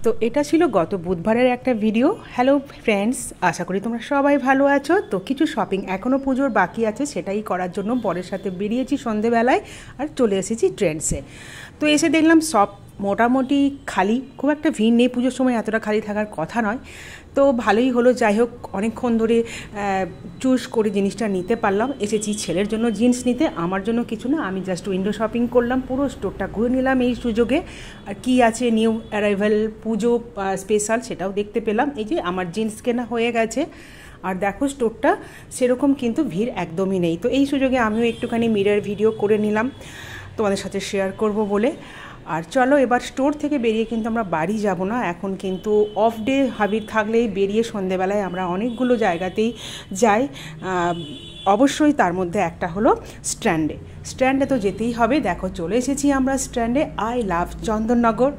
তো এটা ছিল গত বুধবারের একটা ভিডিও। হ্যালো ফ্রেন্ডস, আশা করি তোমরা সবাই ভালো আছো। তো কিছু শপিং এখনও পুজোর বাকি আছে, সেটাই করার জন্য বরের সাথে বেরিয়েছি সন্ধেবেলায় আর চলে এসেছি ট্রেন্ডসে। তো এসে দেখলাম সব মোটামুটি খালি, খুব একটা ভিড় নেই, পুজোর সময় এতটা খালি থাকার কথা নয়। তো ভালোই হলো, যাই হোক অনেকক্ষণ ধরে চুজ করে জিনিসটা নিতে পারলাম। এসেছি ছেলের জন্য জিন্স নিতে, আমার জন্য কিছু না, আমি জাস্ট উইন্ডো শপিং করলাম, পুরো স্টোরটা ঘুরে নিলাম এই সুযোগে। আর কি আছে নিউ অ্যারাইভাল পুজো স্পেশাল সেটাও দেখতে পেলাম। এই যে আমার জিন্স কেনা হয়ে গেছে। আর দেখো স্টোরটা সেরকম কিন্তু ভিড় একদমই নেই। তো এই সুযোগে আমিও একটুখানি মিরর ভিডিও করে নিলাম তোমাদের সাথে শেয়ার করব বলে। আর চলো এবার স্টোর থেকে বেরিয়ে কিন্তু আমরা বাড়ি যাব না, এখন কিন্তু অফ ডে হাবির থাকলেই বেরিয়ে সন্ধেবেলায় আমরা অনেকগুলো জায়গাতেই যাই। অবশ্যই তার মধ্যে একটা হলো স্ট্যান্ডে তো যেতেই হবে। দেখো চলে এসেছি আমরা স্ট্যান্ডে, আই লাভ চন্দননগর।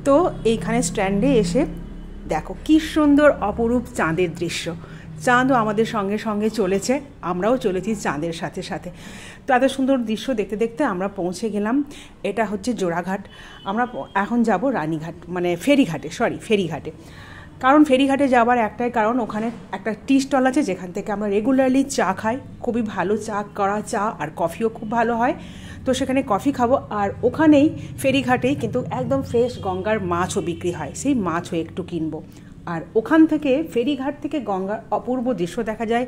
তো এইখানে স্ট্যান্ডে এসে দেখো কী সুন্দর অপরূপ চাঁদের দৃশ্য। চাঁদও আমাদের সঙ্গে সঙ্গে চলেছে, আমরাও চলেছি চাঁদের সাথে সাথে। তো এত সুন্দর দৃশ্য দেখতে দেখতে আমরা পৌঁছে গেলাম। এটা হচ্ছে জোড়াঘাট, আমরা এখন যাব রানীঘাট, মানে ফেরিঘাটে। কারণ ফেরিঘাটে যাওয়ার একটাই কারণ, ওখানে একটা টি স্টল আছে যেখান থেকে আমরা রেগুলারলি চা খাই, খুবই ভালো চা করা চা, আর কফিও খুব ভালো হয়। তো সেখানে কফি খাবো, আর ওখানেই ফেরিঘাটেই কিন্তু একদম ফ্রেশ গঙ্গার মাছও বিক্রি হয়, সেই মাছও একটু কিনবো। আর ওখান থেকে ফেরিঘাট থেকে গঙ্গার অপূর্ব দৃশ্য দেখা যায়।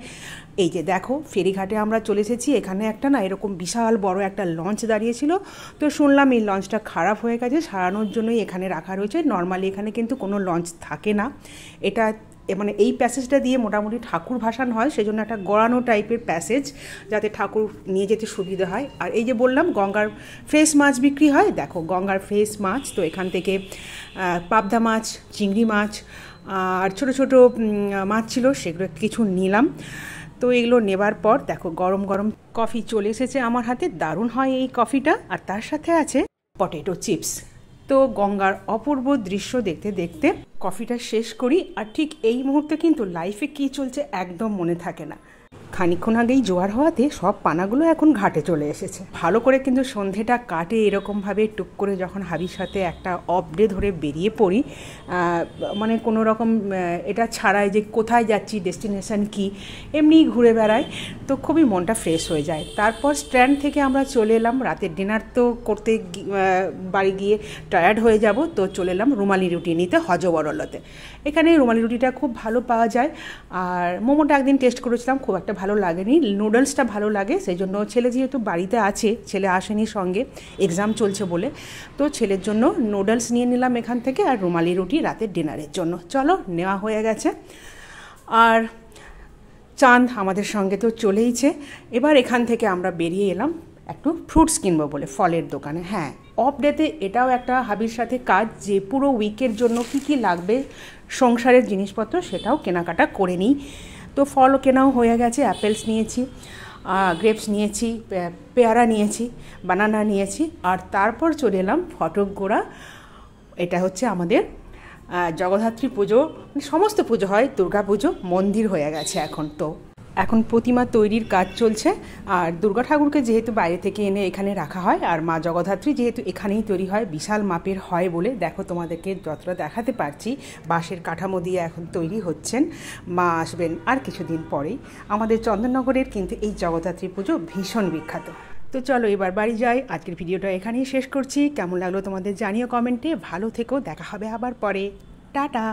এই যে দেখো ফেরিঘাটে আমরা চলে এসেছি, এখানে একটা না এরকম বিশাল বড় একটা লঞ্চ দাঁড়িয়েছিল। তো শুনলাম এই লঞ্চটা খারাপ হয়ে গেছে, সারানোর জন্যই এখানে রাখা রয়েছে। নর্মালি এখানে কিন্তু কোনো লঞ্চ থাকে না। এটা মানে এই প্যাসেজটা দিয়ে মোটামুটি ঠাকুর ভাসান হয়, সেজন্য একটা গড়ানো টাইপের প্যাসেজ, যাতে ঠাকুর নিয়ে যেতে সুবিধা হয়। আর এই যে বললাম গঙ্গার ফ্রেশ মাছ বিক্রি হয়, দেখো গঙ্গার ফ্রেশ মাছ। তো এখান থেকে পাবদা মাছ, চিংড়ি মাছ আর ছোট ছোট মাছ ছিল, সেগুলো কিছু নিলাম। তো এগুলো নেবার পর দেখো গরম গরম কফি চলে এসেছে আমার হাতে, দারুণ হয় এই কফিটা। আর তার সাথে আছে পটেটো চিপস। তো গঙ্গার অপূর্ব দৃশ্য দেখতে দেখতে কফিটা শেষ করি। আর ঠিক এই মুহূর্তে কিন্তু লাইফে কী চলছে একদম মনে থাকে না। খানিকক্ষণ আগেই জোয়ার হওয়াতে সব পানাগুলো এখন ঘাটে চলে এসেছে। ভালো করে কিন্তু সন্ধেটা কাটে এরকমভাবে টুক করে, যখন হাবির সাথে একটা অফ ডে ধরে বেরিয়ে পড়ি, মানে কোনো রকম এটা ছাড়াই যে কোথায় যাচ্ছি, ডেস্টিনেশন কি, এমনিই ঘুরে বেড়াই, তো খুবই মনটা ফ্রেশ হয়ে যায়। তারপর স্ট্যান্ড থেকে আমরা চলে এলাম, রাতের ডিনার তো করতে বাড়ি গিয়ে টায়ার্ড হয়ে যাব, তো চলে এলাম রুমালি রুটি নিতে হজবরলতে। এখানে রুমালি রুটিটা খুব ভালো পাওয়া যায়। আর মোমোটা একদিন টেস্ট করেছিলাম, খুব একটা ভালো লাগেনি, নুডলসটা ভালো লাগে। সেই জন্য ছেলে যেহেতু বাড়িতে আছে, ছেলে আসেনি সঙ্গে, এক্সাম চলছে বলে, তো ছেলের জন্য নুডলস নিয়ে নিলাম এখান থেকে, আর রুমালি রুটি রাতের ডিনারের জন্য। চলো নেওয়া হয়ে গেছে। আর চাঁদ আমাদের সঙ্গে তো চলেইছে। এবার এখান থেকে আমরা বেরিয়ে এলাম একটু ফ্রুটস কিনবো বলে ফলের দোকানে। হ্যাঁ, অফ ডেতে এটাও একটা হাবির সাথে কাজ, যে পুরো উইকের জন্য কি কি লাগবে সংসারের জিনিসপত্র সেটাও কেনাকাটা করে নিই। তো ফলও কেনাও হয়ে গেছে, অ্যাপেলস নিয়েছি, গ্রেপস নিয়েছি, পেয়ারা নিয়েছি, বানানা নিয়েছি। আর তারপর চলে এলাম ফটকগোড়া। এটা হচ্ছে আমাদের জগদ্ধাত্রী পুজো, সমস্ত পুজো হয়, দুর্গা পুজো মন্দির হয়ে গেছে এখন। তো এখন প্রতিমা তৈরির কাজ চলছে। আর দুর্গা ঠাকুরকে যেহেতু বাইরে থেকে এনে এখানে রাখা হয়, আর মা জগদ্ধাত্রী যেহেতু এখানেই তৈরি হয়, বিশাল মাপের হয় বলে দেখো তোমাদেরকে যতটা দেখাতে পারছি, বাঁশের কাঠামো দিয়ে এখন তৈরি হচ্ছেন। মা আসবেন আর কিছুদিন পরেই। আমাদের চন্দননগরের কিন্তু এই জগদ্ধাত্রী পুজো ভীষণ বিখ্যাত। তো চলো এবার বাড়ি যাই, আজকের ভিডিওটা এখানেই শেষ করছি। কেমন লাগলো তোমাদের জানিও কমেন্টে। ভালো থেকো, দেখা হবে আবার পরে, টাটা।